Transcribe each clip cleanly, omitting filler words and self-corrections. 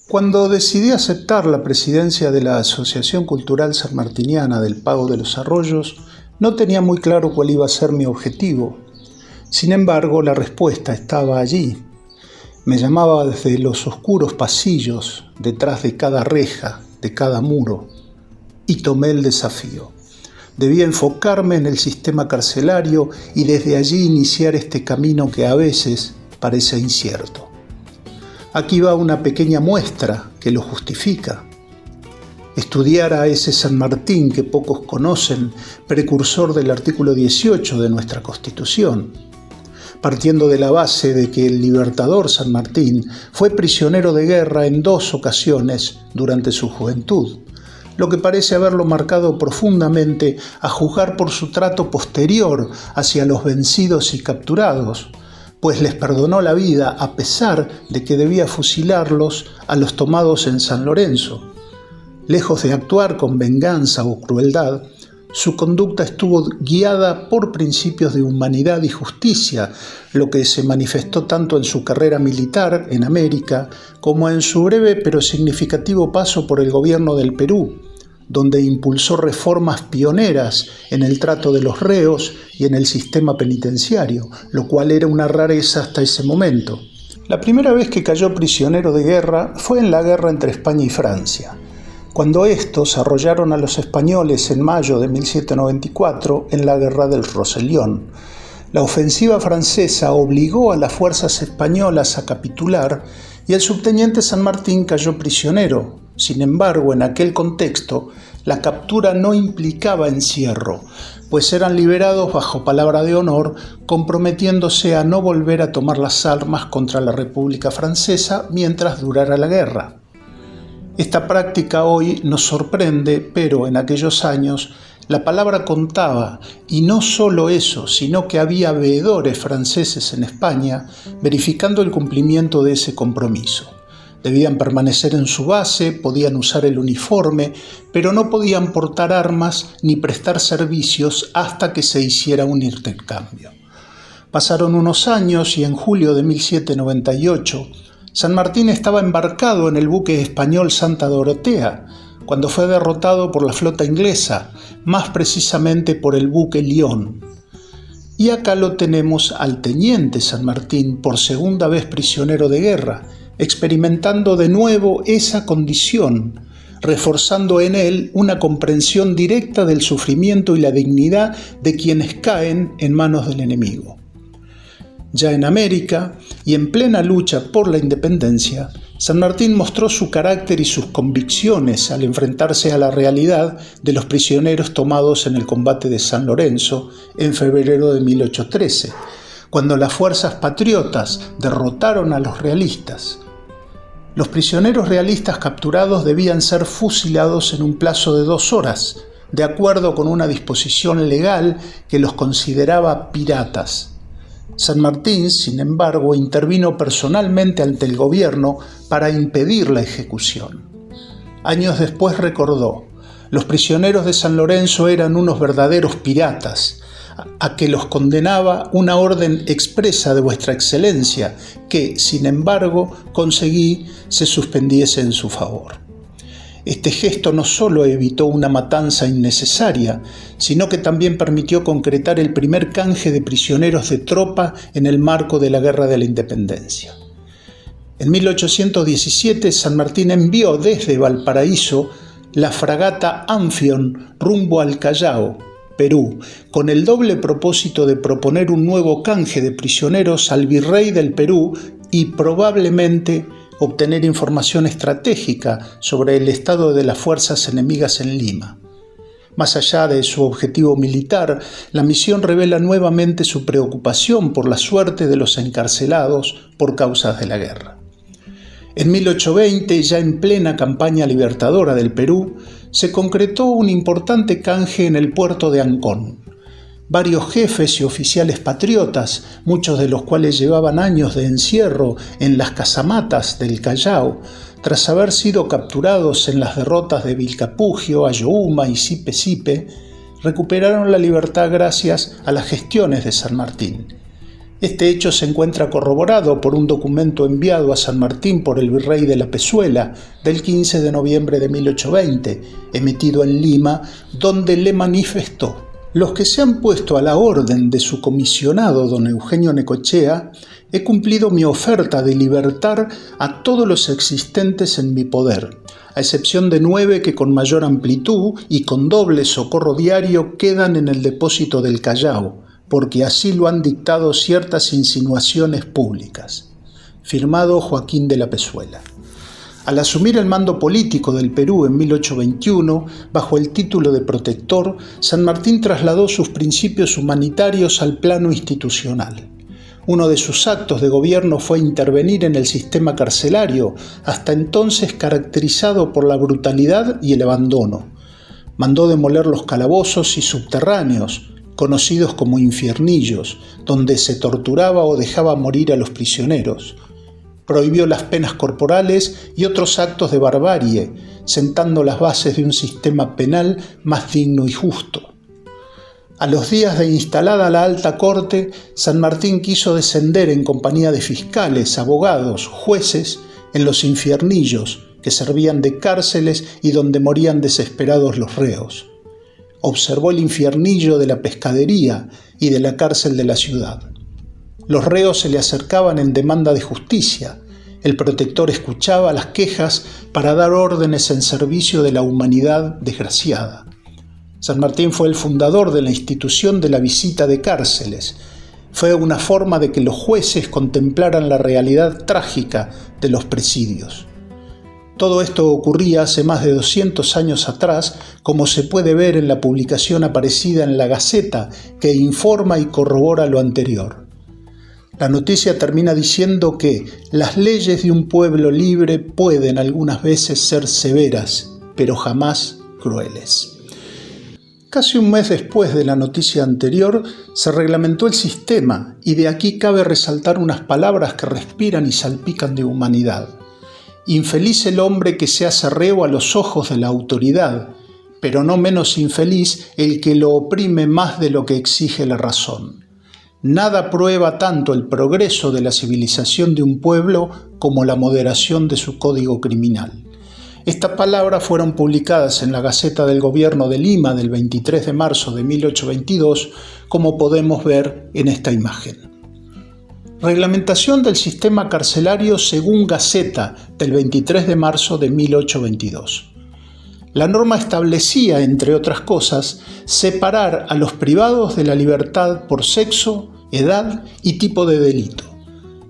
Cuando decidí aceptar la presidencia de la Asociación Cultural Sanmartiniana del Pago de los Arroyos, no tenía muy claro cuál iba a ser mi objetivo. Sin embargo, la respuesta estaba allí. Me llamaba desde los oscuros pasillos, detrás de cada reja, de cada muro, y tomé el desafío. Debía enfocarme en el sistema carcelario y desde allí iniciar este camino que a veces parece incierto. Aquí va una pequeña muestra que lo justifica. Estudiar a ese San Martín que pocos conocen, precursor del artículo 18 de nuestra Constitución, partiendo de la base de que el libertador San Martín fue prisionero de guerra en 2 ocasiones durante su juventud, lo que parece haberlo marcado profundamente a juzgar por su trato posterior hacia los vencidos y capturados, pues les perdonó la vida a pesar de que debía fusilarlos a los tomados en San Lorenzo. Lejos de actuar con venganza o crueldad, su conducta estuvo guiada por principios de humanidad y justicia, lo que se manifestó tanto en su carrera militar en América como en su breve pero significativo paso por el gobierno del Perú, donde impulsó reformas pioneras en el trato de los reos y en el sistema penitenciario, lo cual era una rareza hasta ese momento. La primera vez que cayó prisionero de guerra fue en la guerra entre España y Francia, cuando estos arrollaron a los españoles en mayo de 1794 en la Guerra del Rosellón. La ofensiva francesa obligó a las fuerzas españolas a capitular y el subteniente San Martín cayó prisionero. Sin embargo, en aquel contexto, la captura no implicaba encierro, pues eran liberados bajo palabra de honor, comprometiéndose a no volver a tomar las armas contra la República Francesa mientras durara la guerra. Esta práctica hoy nos sorprende, pero en aquellos años la palabra contaba, y no solo eso, sino que había veedores franceses en España verificando el cumplimiento de ese compromiso. Debían permanecer en su base, podían usar el uniforme, pero no podían portar armas ni prestar servicios hasta que se hiciera un intercambio. Pasaron unos años y en julio de 1798, San Martín estaba embarcado en el buque español Santa Dorotea, cuando fue derrotado por la flota inglesa, más precisamente por el buque León. Y acá lo tenemos al teniente San Martín, por segunda vez prisionero de guerra, experimentando de nuevo esa condición, reforzando en él una comprensión directa del sufrimiento y la dignidad de quienes caen en manos del enemigo. Ya en América, y en plena lucha por la independencia, San Martín mostró su carácter y sus convicciones al enfrentarse a la realidad de los prisioneros tomados en el combate de San Lorenzo en febrero de 1813, cuando las fuerzas patriotas derrotaron a los realistas. Los prisioneros realistas capturados debían ser fusilados en un plazo de 2 horas, de acuerdo con una disposición legal que los consideraba piratas. San Martín, sin embargo, intervino personalmente ante el gobierno para impedir la ejecución. Años después recordó: los prisioneros de San Lorenzo eran unos verdaderos piratas, a que los condenaba una orden expresa de vuestra excelencia, que, sin embargo, conseguí se suspendiese en su favor. Este gesto no solo evitó una matanza innecesaria, sino que también permitió concretar el primer canje de prisioneros de tropa en el marco de la Guerra de la Independencia. En 1817, San Martín envió desde Valparaíso la fragata Amphion rumbo al Callao, Perú, con el doble propósito de proponer un nuevo canje de prisioneros al virrey del Perú y probablemente obtener información estratégica sobre el estado de las fuerzas enemigas en Lima. Más allá de su objetivo militar, la misión revela nuevamente su preocupación por la suerte de los encarcelados por causas de la guerra. En 1820, ya en plena campaña libertadora del Perú, se concretó un importante canje en el puerto de Ancón. Varios jefes y oficiales patriotas, muchos de los cuales llevaban años de encierro en las casamatas del Callao, tras haber sido capturados en las derrotas de Vilcapugio, Ayohuma y Sipe, recuperaron la libertad gracias a las gestiones de San Martín. Este hecho se encuentra corroborado por un documento enviado a San Martín por el virrey de la Pezuela del 15 de noviembre de 1820, emitido en Lima, donde le manifestó: «Los que se han puesto a la orden de su comisionado don Eugenio Necochea, he cumplido mi oferta de libertar a todos los existentes en mi poder, a excepción de 9 que con mayor amplitud y con doble socorro diario quedan en el depósito del Callao, porque así lo han dictado ciertas insinuaciones públicas». Firmado Joaquín de la Pezuela. Al asumir el mando político del Perú en 1821, bajo el título de protector, San Martín trasladó sus principios humanitarios al plano institucional. Uno de sus actos de gobierno fue intervenir en el sistema carcelario, hasta entonces caracterizado por la brutalidad y el abandono. Mandó demoler los calabozos y subterráneos, conocidos como infiernillos, donde se torturaba o dejaba morir a los prisioneros. Prohibió las penas corporales y otros actos de barbarie, sentando las bases de un sistema penal más digno y justo. A los días de instalada la alta corte, San Martín quiso descender en compañía de fiscales, abogados, jueces, en los infiernillos que servían de cárceles y donde morían desesperados los reos. Observó el infiernillo de la pescadería y de la cárcel de la ciudad. Los reos se le acercaban en demanda de justicia. El protector escuchaba las quejas para dar órdenes en servicio de la humanidad desgraciada. San Martín fue el fundador de la institución de la visita de cárceles. Fue una forma de que los jueces contemplaran la realidad trágica de los presidios. Todo esto ocurría hace más de 200 años atrás, como se puede ver en la publicación aparecida en la Gaceta, que informa y corrobora lo anterior. La noticia termina diciendo que las leyes de un pueblo libre pueden algunas veces ser severas, pero jamás crueles. Casi un mes después de la noticia anterior, se reglamentó el sistema, y de aquí cabe resaltar unas palabras que respiran y salpican de humanidad. Infeliz el hombre que se hace reo a los ojos de la autoridad, pero no menos infeliz el que lo oprime más de lo que exige la razón. Nada prueba tanto el progreso de la civilización de un pueblo como la moderación de su código criminal. Estas palabras fueron publicadas en la Gaceta del Gobierno de Lima del 23 de marzo de 1822, como podemos ver en esta imagen. Reglamentación del sistema carcelario según Gaceta del 23 de marzo de 1822. La norma establecía, entre otras cosas, separar a los privados de la libertad por sexo, edad y tipo de delito.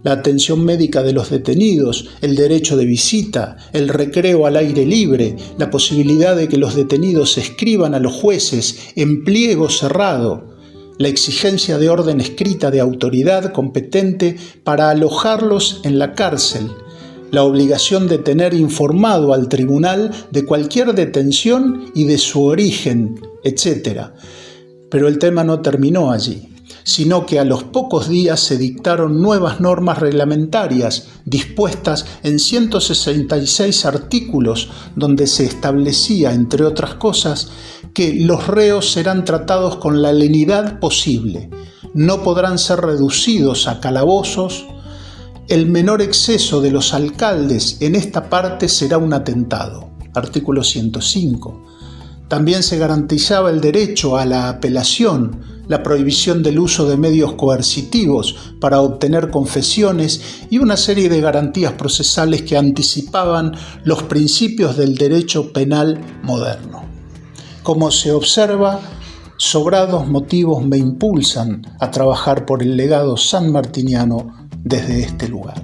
La atención médica de los detenidos, el derecho de visita, el recreo al aire libre, la posibilidad de que los detenidos escriban a los jueces en pliego cerrado, la exigencia de orden escrita de autoridad competente para alojarlos en la cárcel, la obligación de tener informado al tribunal de cualquier detención y de su origen, etc. Pero el tema no terminó allí, sino que a los pocos días se dictaron nuevas normas reglamentarias dispuestas en 166 artículos, donde se establecía, entre otras cosas, que los reos serán tratados con la lenidad posible, no podrán ser reducidos a calabozos, el menor exceso de los alcaldes en esta parte será un atentado. Artículo 105. También se garantizaba el derecho a la apelación, la prohibición del uso de medios coercitivos para obtener confesiones y una serie de garantías procesales que anticipaban los principios del derecho penal moderno. Como se observa, sobrados motivos me impulsan a trabajar por el legado sanmartiniano desde este lugar.